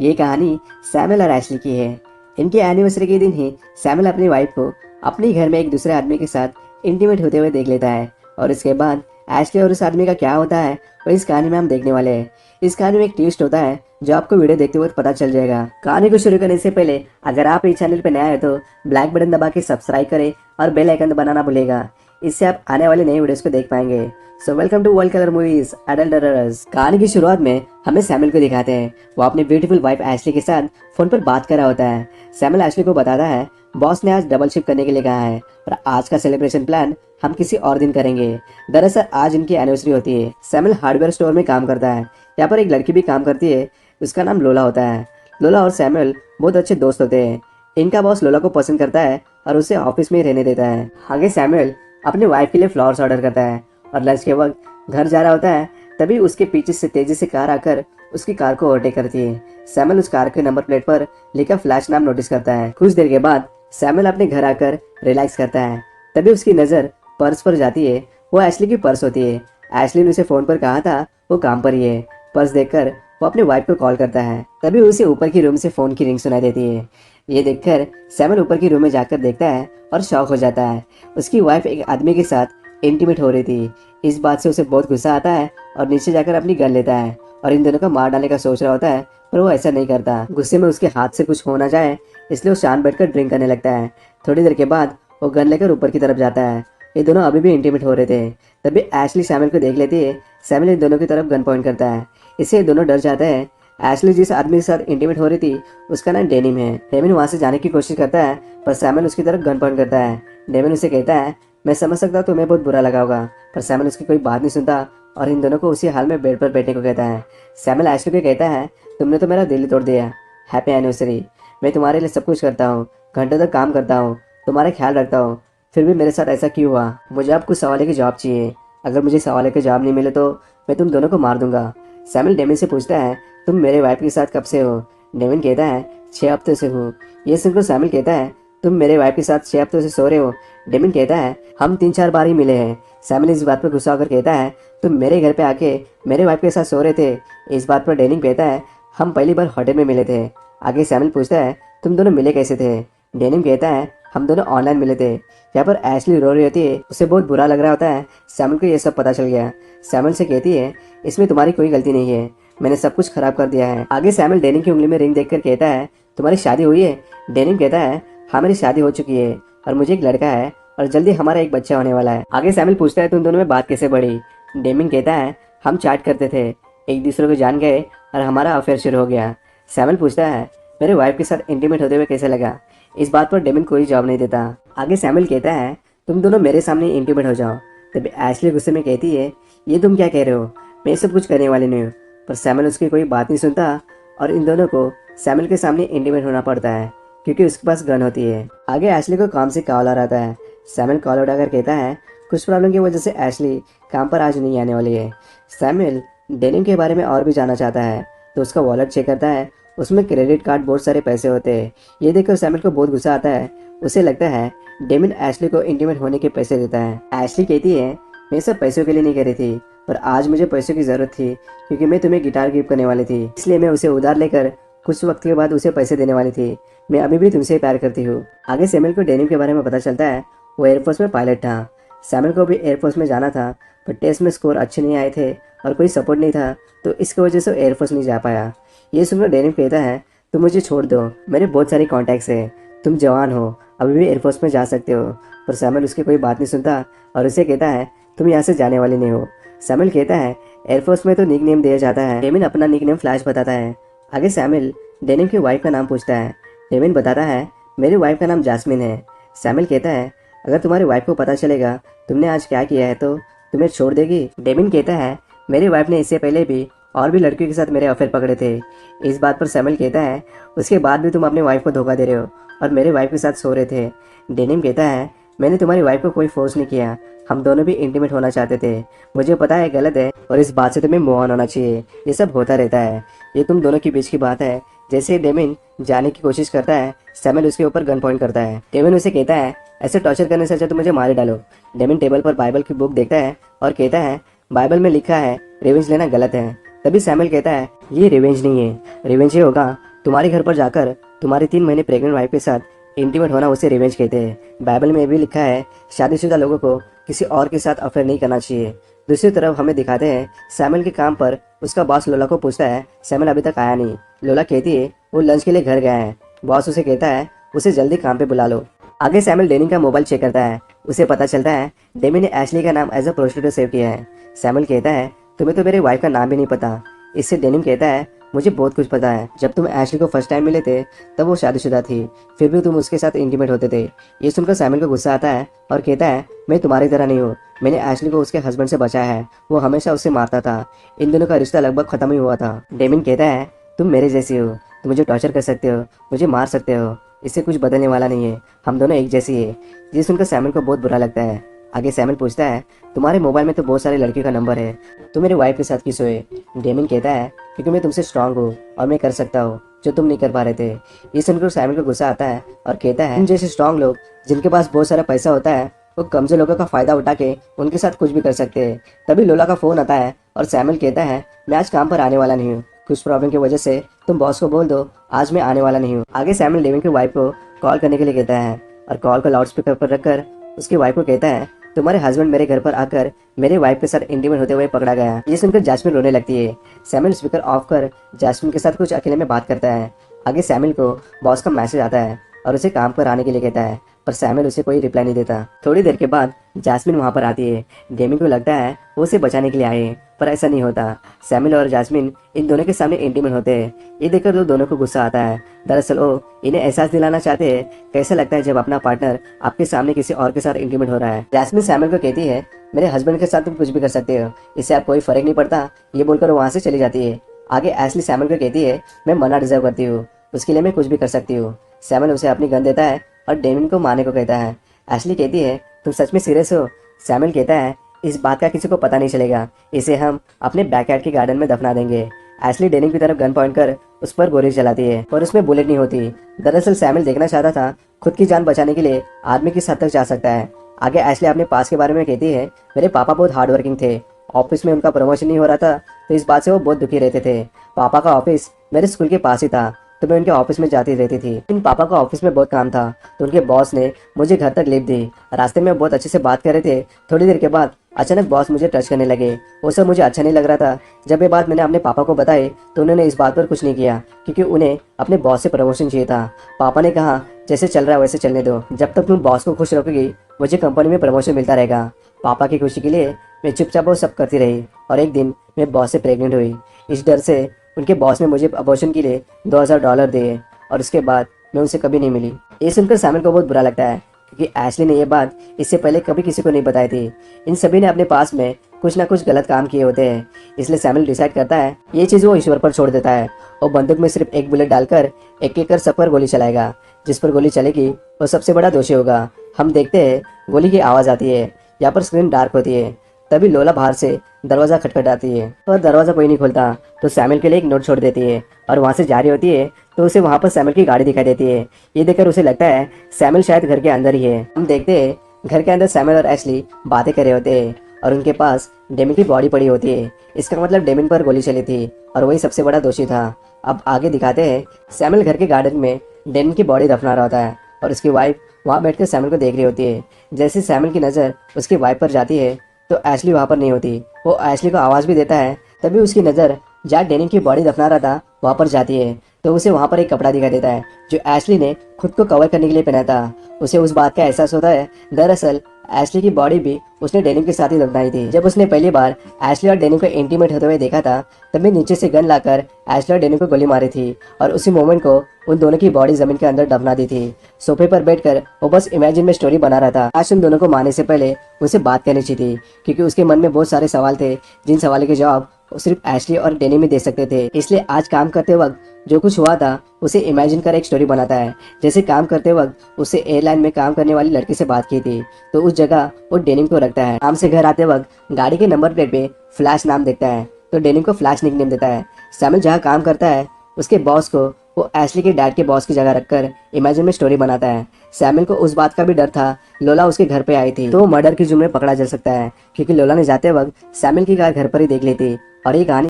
ये कहानी सैमुअल और एशली की है। इनके एनिवर्सरी के दिन ही सैमुअल अपनी वाइफ को अपने घर में एक दूसरे आदमी के साथ इंटीमेट होते हुए देख लेता है और इसके बाद एशली और उस आदमी का क्या होता है वो इस कहानी में हम देखने वाले हैं। इस कहानी में एक ट्विस्ट होता है जो आपको वीडियो देखते हुए पता चल जाएगा। कहानी को शुरू करने से पहले अगर आप इस चैनल पर नया है तो ब्लैक बटन दबा के सब्सक्राइब करें और बेल आइकन दबाना भूलेगा। इससे आप आने वाले नए वीडियोस को देख पाएंगे। So welcome to world colour movies adult horrors. कहानी की शुरुआत में हमें सैमुअल को दिखाते हैं। वो अपनी ब्यूटीफुल वाइफ एशली के साथ फोन पर बात कर रहा होता है। सैमुअल एशली को बताता है बॉस ने आज डबल शिफ्ट करने के लिए कहा है और आज का सेलिब्रेशन प्लान हम किसी और दिन करेंगे। दरअसल आज इनकी एनिवर्सरी होती है। सैमुअल हार्डवेयर स्टोर में काम करता है। यहाँ पर एक लड़की भी काम करती है, उसका नाम लोला होता है। लोला और सैमुअल बहुत अच्छे दोस्त होते हैं। इनका बॉस लोला को पसंद करता है और उसे ऑफिस में ही रहने देता है। आगे सैमुअल अपनी वाइफ के लिए फ्लावर्स ऑर्डर करता है और लंच के वक्त घर जा रहा होता है। तभी उसके पीछे से तेजी से कार आकर उसकी कार को ओवरटेक करती है। सैमुअल उस कार के नंबर प्लेट पर लिखा फ्लैश नाम नोटिस करता है। कुछ देर के बाद सैमुअल अपने घर आकर रिलैक्स करता है। तभी उसकी नजर पर्स पर जाती है। वो एशली की पर्स होती है। एशली ने उसे फोन पर कहा था वो काम पर ही है। पर्स देखकर वो अपनी वाइफ को कॉल करता है। तभी उसे ऊपर की रूम से फोन की रिंग सुनाई देती है। ये देखकर सैमुअल ऊपर की रूम में जाकर देखता है और शॉक हो जाता है। उसकी वाइफ एक आदमी के साथ इंटीमेट हो रही थी। इस बात से उसे बहुत गुस्सा आता है और नीचे जाकर अपनी गन लेता है और इन दोनों को मार डालने का सोच रहा होता है, पर वो ऐसा नहीं करता। गुस्से में उसके हाथ से कुछ हो ना जाए इसलिए वो शांत बैठकर ड्रिंक करने लगता है। थोड़ी देर के बाद वो गन लेकर ऊपर की तरफ जाता है। ये दोनों अभी भी इंटीमेट हो रहे थे। तभी एशली सैमुअल को देख लेती है। सैमुअल इन दोनों की तरफ गन पॉइंट करता है। इससे ये दोनों डर जाते हैं। एशली जिस आदमी के साथ इंटीमेट हो रही थी उसका नाम डेनिम है। डेनिम वहां से जाने की कोशिश करता है पर सैमुअल उसकी तरफ गन पॉइंट करता है। डेनिम उसे कहता है मैं समझ सकता हूँ तुम्हें बहुत बुरा लगा होगा, पर सैमुअल उसकी कोई बात नहीं सुनता और इन दोनों को उसी हाल में बेड पर बैठने को कहता है। सैमुअल एशली को कहता है तुमने तो मेरा दिल ही तोड़ दिया। Happy anniversary. मैं तुम्हारे लिए सब कुछ करता हूँ, घंटों तक काम करता हूँ, तुम्हारा ख्याल रखता हूँ, फिर भी मेरे साथ ऐसा क्यों हुआ? मुझे अब कुछ सवालों के जवाब चाहिए। अगर मुझे सवालों के जवाब नहीं मिले तो मैं तुम दोनों को मार दूंगा। सैमुअल डेमिन से पूछता है तुम मेरे वाइफ के साथ कब से हो? डेमिन कहता है 6 हफ्ते से हूँ। ये सुनकर सैमुअल कहता है तुम मेरे वाइफ के साथ 6 हफ्तों से सो रहे हो? डेमिन कहता है हम 3-4 बार ही मिले हैं। सैमुअल इस बात पर गुस्सा होकर कहता है तुम मेरे घर पे आके मेरे वाइफ के साथ सो रहे थे। इस बात पर डेनिम कहता है हम पहली बार होटल में मिले थे। आगे सैमुअल पूछता है तुम दोनों मिले कैसे थे? डेनिम कहता है हम दोनों ऑनलाइन मिले थे। यहाँ पर एशली रो रही होती है। उसे बहुत बुरा लग रहा होता है। सैमुअल को यह सब पता चल गया। सैमुअल से कहती है इसमें तुम्हारी कोई गलती नहीं है, मैंने सब कुछ खराब कर दिया है। आगे सैमुअल डेनिम की उंगली में रिंग देखकर कहता है तुम्हारी शादी हुई है? डेनिम कहता है हाँ मेरी शादी हो चुकी है और मुझे एक लड़का है और जल्दी हमारा एक बच्चा होने वाला है। आगे सैमुअल पूछता है तुम दोनों में बात कैसे बढ़ी? डेमिन कहता है हम चैट करते थे, एक दूसरे को जान गए और हमारा अफेयर शुरू हो गया। सैमुअल पूछता है मेरे वाइफ के साथ इंटीमेट होते हुए कैसे लगा? इस बात पर डेमिन कोई जवाब नहीं देता। आगे सैमुअल कहता है तुम दोनों मेरे सामने इंटीमेट हो जाओ। तभी एशली गुस्से में कहती है ये तुम क्या कह रहे हो, मैं सब कुछ करने वाली नहीं हूँ। पर सैमुअल उसकी कोई बात नहीं सुनता और इन दोनों को सैमुअल के सामने इंटीमेट होना पड़ता है क्योंकि उसके पास गन होती है। आगे एशली को काम से कॉल आ रहा है। सैमुअल कॉल उठाकर कहता है कुछ प्रॉब्लम की वजह से एशली काम पर आज नहीं आने वाली है। सैमुअल डेनिम के बारे में और भी जानना चाहता है तो उसका वॉलेट चेक करता है। उसमें क्रेडिट कार्ड बहुत सारे पैसे होते हैं। ये देखकर सैमुअल को बहुत गुस्सा आता है। उसे लगता है डेमिन एशली को इंटीमेट होने के पैसे देता है। एशली कहती है मैं सब पैसों के लिए नहीं कह रही थी, पर आज मुझे पैसों की जरूरत थी क्योंकि मैं तुम्हें गिटार गिफ्ट करने वाली थी, इसलिए मैं उसे उधार लेकर कुछ वक्त के बाद उसे पैसे देने वाली थी। मैं अभी भी तुमसे प्यार करती हूँ। आगे सैमुअल को डेनिम के बारे में पता चलता है वो एयरफोर्स में पायलट था। सैमुअल को भी एयरफोर्स में जाना था पर टेस्ट में स्कोर अच्छे नहीं आए थे और कोई सपोर्ट नहीं था तो इसकी वजह से एयरफोर्स नहीं जा पाया। ये सुनकर डेनिम कहता है तुम मुझे छोड़ दो, मेरे बहुत सारे कॉन्टैक्ट्स हैं, तुम जवान हो, अभी भी एयरफोर्स में जा सकते हो। पर सैमुअल उसकी कोई बात नहीं सुनता और उसे कहता है तुम यहाँ से जाने वाली नहीं हो। सैमुअल कहता है एयरफोर्स में तो निक नेम दिया जाता है। डेमिन अपना निक नेम फ्लैश बताता है। आगे सैमुअल डेनिम की वाइफ का नाम पूछता है। डेमिन बताता है मेरी वाइफ का नाम जास्मिन है। सैमुअल कहता है अगर तुम्हारी वाइफ को पता चलेगा तुमने आज क्या किया है तो तुम्हें छोड़ देगी? डेमिन कहता है मेरी वाइफ ने इससे पहले भी और भी लड़कियों के साथ मेरे अफेयर पकड़े थे। इस बात पर सैमुअल कहता है उसके बाद भी तुम अपनी वाइफ को धोखा दे रहे हो और मेरे वाइफ के साथ सो रहे थे। डेनिम कहता है मैंने तुम्हारी वाइफ को कोई फोर्स नहीं किया, हम दोनों भी इंटीमेट होना चाहते थे। मुझे पता है गलत है और इस बात से तुम्हें मूव ऑन होना चाहिए। ये सब होता रहता है, ये तुम दोनों के बीच की बात है। जैसे डेमिन जाने की कोशिश करता है सैमुअल उसके ऊपर गन पॉइंट करता है। डेमिन उसे कहता है ऐसे टॉर्चर करने से अच्छा तो मुझे मार डालो। डेमिन टेबल पर बाइबल की बुक देखता है और कहता है बाइबल में लिखा है रिवेंज लेना गलत है। तभी सैमुअल कहता है ये रिवेंज नहीं है, रिवेंज ये होगा तुम्हारे घर पर जाकर तुम्हारी 3 महीने प्रेग्नेंट वाइफ के साथ इंटीमेट होना उसे रिवेंज कहते हैं। बाइबल में भी लिखा है शादीशुदा लोगों को किसी और के साथ अफेयर नहीं करना चाहिए। दूसरी तरफ हमें दिखाते हैं सैमुअल के काम पर उसका बॉस लोला को पूछता है सैमुअल अभी तक आया नहीं। लोला कहती है वो लंच के लिए घर गया है। बॉस उसे कहता है उसे जल्दी काम पे बुला लो। आगे सैमुअल डेनी का मोबाइल चेक करता है। उसे पता चलता है डेमी ने एशली का नाम एज अ प्रोस्टिट्यूट सेव किया है। सैमुअल कहता है तुम्हें तो मेरे वाइफ का नाम भी नहीं पता। इससे डेनिम कहता है मुझे बहुत कुछ पता है। जब तुम एशली को फर्स्ट टाइम मिले थे तब वो शादीशुदा थी, फिर भी तुम उसके साथ इंटीमेट होते थे। ये सुनकर सैमुअल को गुस्सा आता है और कहता है मैं तुम्हारी तरह नहीं हूँ। मैंने एशली को उसके हस्बैंड से बचाया है, वो हमेशा उससे मारता था। इन दोनों का रिश्ता लगभग खत्म ही हुआ था। डेमिन कहता है तुम मेरे जैसी हो, तुम मुझे टॉर्चर कर सकते हो, मुझे मार सकते हो, इससे कुछ बदलने वाला नहीं है, हम दोनों एक जैसी है। ये सुनकर सैमुअल को बहुत बुरा लगता है। आगे सैमुअल पूछता है तुम्हारे मोबाइल में तो बहुत सारे लड़कियों का नंबर है, तो मेरे वाइफ के साथ किस सोए? डेमिन कहता है क्योंकि मैं तुमसे स्ट्रांग हूँ और मैं कर सकता हूँ जो तुम नहीं कर पा रहे थे। ये सुनकर सैमुअल को गुस्सा आता है और कहता है तुम जैसे स्ट्रांग लोग जिनके पास बहुत सारा पैसा होता है वो कमजोर लोगों का फायदा उठा के उनके साथ कुछ भी कर सकते हैं। तभी लोला का फोन आता है और सैमुअल कहता है मैं आज काम पर आने वाला नहीं हूँ, कुछ प्रॉब्लम की वजह से तुम बॉस को बोल दो आज मैं आने वाला नहीं हूँ। आगे सैमुअल डेमिन की वाइफ को कॉल करने के लिए कहता है और कॉल को लाउड स्पीकर पर रखकर उसकी वाइफ को कहता है तुम्हारे हस्बैंड मेरे घर पर आकर मेरे वाइफ के साथ इंटीमेट होते हुए पकड़ा गया। ये सुनकर जैस्मिन रोने लगती है। सैमुअल स्पीकर ऑफ कर जैस्मिन के साथ कुछ अकेले में बात करता है। आगे सैमुअल को बॉस का मैसेज आता है और उसे काम पर आने के लिए कहता है, पर सैमुअल उसे कोई रिप्लाई नहीं देता। थोड़ी देर के बाद जैस्मिन वहां पर आती है। डेमी को लगता है वो उसे बचाने के लिए आए, पर ऐसा नहीं होता। सैमुअल और जैस्मिन इन दोनों के सामने इंटीमेट होते हैं। ये देखकर दोनों को गुस्सा आता है। दरअसल वो इन्हें एहसास दिलाना चाहते हैं कैसा लगता है जब अपना पार्टनर आपके सामने किसी और के साथ इंटीमेट हो रहा है। जैस्मिन सैमुअल को कहती है मेरे हस्बैंड के साथ तुम कुछ भी कर सकते हो, इससे आप कोई फर्क नहीं पड़ता। ये बोलकर वहां से चली जाती है। आगे एशली सैमुअल को कहती है मैं मना डिजर्व करती हूँ, उसके लिए मैं कुछ भी कर सकती हूँ। सैमुअल उसे अपनी गन देता है और डेमिन को मारने को कहता है। एशली कहती है तुम सच में सीरियस हो? सैमुअल कहता है इस बात का किसी को पता नहीं चलेगा, इसे हम अपने बैकयार्ड के गार्डन में दफना देंगे। एशली डेनिम की तरफ गन पॉइंट कर उस पर गोली चलाती है पर उसमें बुलेट नहीं होती। दरअसल सैमुअल देखना चाहता था खुद की जान बचाने के लिए आदमी किस हद तक जा सकता है। आगे एशली अपने पास के बारे में कहती है मेरे पापा बहुत हार्ड वर्किंग थे, ऑफिस में उनका प्रमोशन नहीं हो रहा था तो इस बात से वो बहुत दुखी रहते थे। पापा का ऑफिस मेरे स्कूल के पास ही था तो मैं उनके ऑफिस में जाती रहती थी। इन पापा का ऑफिस में बहुत काम था तो उनके बॉस ने मुझे घर तक लिफ्ट दी। रास्ते में बहुत अच्छे से बात कर रहे थे। थोड़ी देर के बाद अचानक बॉस मुझे टच करने लगे। वो सब मुझे अच्छा नहीं लग रहा था। जब ये बात मैंने अपने पापा को बताई तो उन्होंने इस बात पर कुछ नहीं किया क्योंकि उन्हें अपने बॉस से प्रमोशन चाहिए था। पापा ने कहा जैसे चल रहा है वैसे चलने दो, जब तक तुम बॉस को खुश रखोगी मुझे कंपनी में प्रमोशन मिलता रहेगा। पापा की खुशी के लिए मैं चुपचाप वो सब करती रही और एक दिन मैं बॉस से प्रेग्नेंट हुई। इस डर से उनके बॉस ने मुझे अबॉर्शन के लिए $2000 दिए और उसके बाद मैं उनसे कभी नहीं मिली। ये सुनकर सैमुअल को बहुत बुरा लगता है क्योंकि एशली ने यह बात इससे पहले कभी किसी को नहीं बताई थी। इन सभी ने अपने पास में कुछ ना कुछ गलत काम किए होते हैं, इसलिए सैमुअल डिसाइड करता है ये चीज़ वो ईश्वर पर छोड़ देता है और बंदूक में सिर्फ एक बुलेट डालकर एक एक कर सब पर गोली चलाएगा। जिस पर गोली चलेगी वो सबसे बड़ा दोषी होगा। हम देखते हैं गोली की आवाज़ आती है। यहाँ पर स्क्रीन डार्क होती है। तभी लोला बाहर से दरवाजा खटखटाती है पर दरवाजा कोई नहीं खोलता तो सैमुअल के लिए एक नोट छोड़ देती है और वहां से जा रही होती है तो उसे वहां पर सैमुअल की गाड़ी दिखाई देती है। ये देखकर उसे लगता है सैमुअल शायद घर के अंदर ही है। हम देखते हैं घर के अंदर सैमुअल और एशली बातें कर रहे होते हैं और उनके पास डेमिन की बॉडी पड़ी होती है। इसका मतलब डेमिन पर गोली चली थी और वही सबसे बड़ा दोषी था। अब आगे दिखाते हैं सैमुअल घर के गार्डन में डेमिन की बॉडी दफना रहा होता है और उसकी वाइफ वहाँ बैठकर सैमुअल को देख रही होती है। जैसे सैमुअल की नज़र उसकी वाइफ पर जाती है तो एशली वहाँ पर नहीं होती। वो एशली को आवाज़ भी देता है। तभी उसकी नज़र जहाँ डेनिम की बॉडी दफना रहा था वहाँ पर जाती है तो उसे वहाँ पर एक कपड़ा दिखाई देता है जो एशली ने खुद को कवर करने के लिए पहना था। उसे उस बात का एहसास होता है दरअसल एशली की बॉडी भी उसने डेनिम के साथ ही दफनाई थी। जब उसने पहली बार एशली और डेनिम को इंटीमेट होते हुए देखा था तभी नीचे से गन लाकर एशली और डेनिम को गोली मारी थी और उसी मोमेंट को उन दोनों की बॉडी जमीन के अंदर दफना दी थी। सोफे पर बैठकर वो बस इमेजिन में स्टोरी बना रहा था। आज उन दोनों को मारने से पहले उसे बात करनी चाहिए थी क्योंकि उसके मन में बहुत सारे सवाल थे जिन सवालों के जवाब वो सिर्फ एशली और डेनिम ही दे सकते थे। इसलिए आज काम करते वक्त जो कुछ हुआ था उसे इमेजिन कर एक स्टोरी बनाता है। जैसे काम करते वक्त उसे एयरलाइन में काम करने वाली लड़की से बात की थी तो उस जगह वो डेनिम को रखता है। काम से घर आते वक्त गाड़ी के नंबर प्लेट पे फ्लैश नाम देखता है तो डेनिम को फ्लैश निकनेम देता है। सैमुअल जहाँ काम करता है उसके बॉस को वो एशली के डैड के बॉस की जगह रखकर इमेजिन में स्टोरी बनाता है। सैमुअल को उस बात का भी डर था लोला उसके घर पे आई थी तो मर्डर के जुर्म में पकड़ा जा सकता है क्योंकि लोला ने जाते वक्त सैमुअल की कार घर पर ही देख ली थी। और ये कहानी